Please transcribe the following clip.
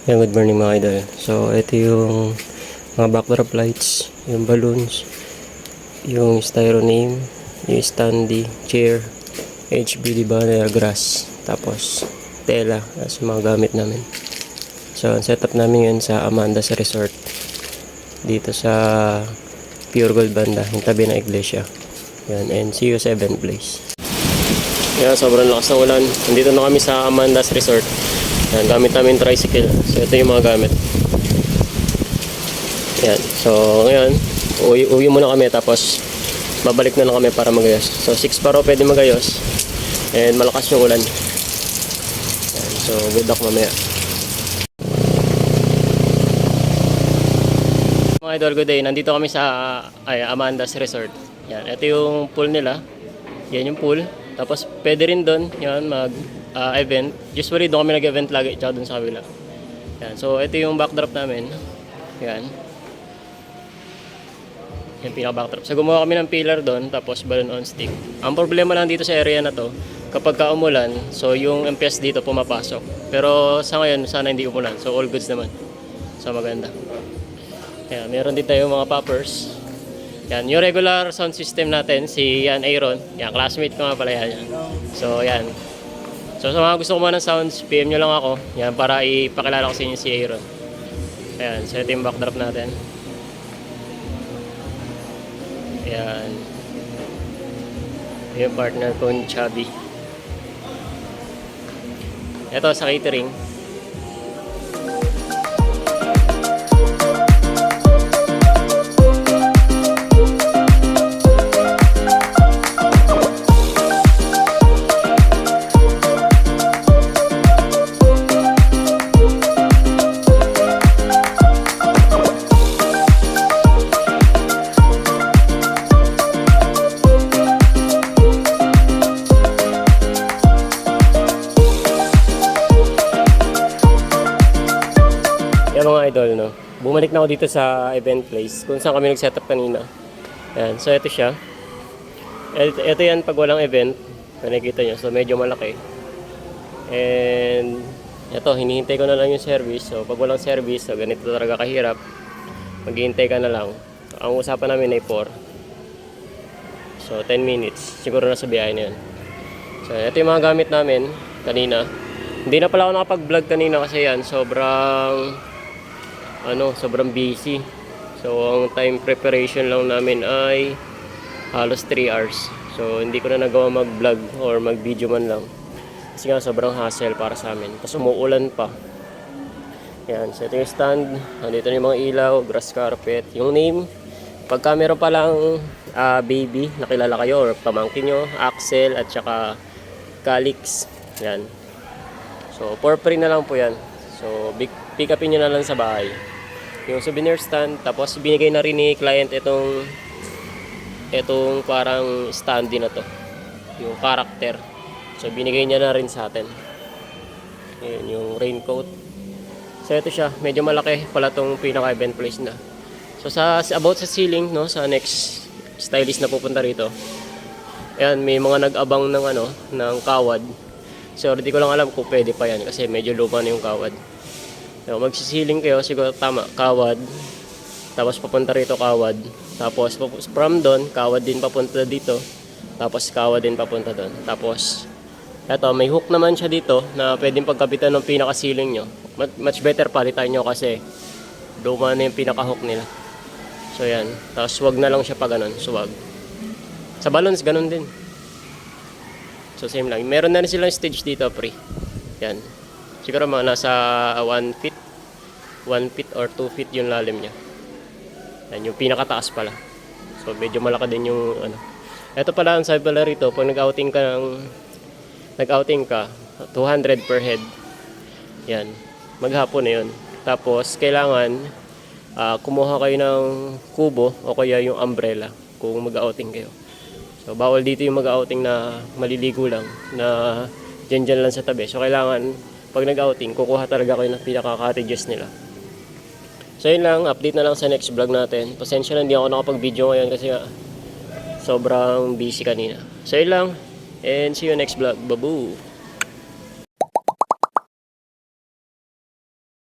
Yan, good morning mga idol. So, ito yung mga backdrop lights, yung balloons, yung styroname, yung standee, chair, HBD banner, grass, tapos tela, as mga gamit namin. So, ang setup namin yun sa Amanda's Resort, dito sa Pure Gold banda, yung tabi ng iglesia. Yan, and see you sa event place. Yan, sobrang lakas ng ulan. Nandito na kami sa Amanda's Resort. Yan, gamit namin tricycle. So, ito yung mga gamit. Yan. So, ngayon, uwi muna kami. Tapos, babalik na lang kami para magayos. So, 6 pa raw pwede magayos. And malakas yung ulan. Yan. So, good luck mamaya. Mga idol, good day. Nandito kami sa Amanda's Resort. Yan. Ito yung pool nila. Yan yung pool. Tapos, pwede rin doon. Yan, event. Usually doon kami nag-event lagi, tsaka doon sa kabila. Yan. So ito yung backdrop namin. Yan. Yung pinaka-backdrop. So gumawa kami ng pillar doon, tapos balloon on stick. Ang problema lang dito sa area na to, kapag ka-umulan, so yung MPS dito pumapasok. Pero sa ngayon, sana hindi umulan. So all goods naman. So maganda. Yan. Meron din tayo mga poppers. Yan. Yung regular sound system natin, si Aaron. Yan. Classmate ko nga pala yan. So yan. So sa mga gusto ko man ng sounds, PM nyo lang ako. Yan, para ipakilala ko sa inyo si Aaron. Ayan, so ito yung backdrop natin. Ayan. Yung partner ko ni Chubby. Ito sa catering. Yan mga idol, no? Bumalik na ako dito sa event place kung saan kami nag-setup kanina. Yan, so ito siya. Ito yan pag walang event. Nakikita nyo, so medyo malaki. And ito, hinihintay ko na lang yung service. So pag walang service, so ganito talaga kahirap. Maghihintay ka na lang. So, ang usapan namin ay 4. So 10 minutes. Siguro nasa biyahe na yun. So ito yung mga gamit namin kanina. Hindi na pala ako nakapag-vlog kanina kasi yan, sobrang busy. So ang time preparation lang namin ay halos 3 hours. So hindi ko na nagawa mag-vlog or mag-video man lang. Kasi nga sobrang hassle para sa amin. Tapos umuulan pa. Yan, so ito yung stand. Nandito na yung mga ilaw, grass carpet. Yung name, pag camera pa lang baby, nakilala kayo or pamangkin nyo, Axel at saka Calix. Yan. So for free na lang po yan. So pick upin nyo na lang sa bahay. Yung souvenir stand, tapos binigay na rin ni client itong parang standee na to, yung character. So binigay niya na rin sa atin. Yun, yung raincoat. So ito siya, medyo malaki pala tong pinaka event place na. So about sa ceiling, no, sa next stylist na pupunta rito. Ayan, may mga nag-abang ng kawad. So hindi ko lang alam kung pwede pa yan kasi medyo luma na yung kawad. So, magsisiling kayo, siguro tama, kawad. Tapos papunta rito kawad. Tapos from doon, kawad din papunta dito. Tapos kawad din papunta doon. Tapos, eto, may hook naman siya dito na pwedeng pagkapitan ng pinaka-ceiling nyo. Much better palitan nyo kasi luma na yung pinaka-hook nila. So yan. Tapos wag na lang siya pa ganun. So wag. Sa balloons, ganun din. So same lang. Meron na rin silang stage dito, pre. Yan. Siguro mga nasa 1 feet or 2 feet yung lalim niya. Yan, yung pinakataas pala. So medyo malaki din yung Ito pala ang sabi pala rito, pag nag-outing ka 200 per head. Yan. Maghapon na yun. Tapos kailangan kumuha kayo ng kubo o kaya yung umbrella kung mag-outing kayo. So bawal dito yung mag-outing na maliligo lang, na dyan lang sa tabi. So kailangan pag nag-outing, kukuha talaga kayo ng pinaka-cottages nila. So yun lang, update na lang sa next vlog natin. Pasensya na, hindi ako nakapag-video ngayon kasi sobrang busy kanina. So yun lang, and see you next vlog. Babu!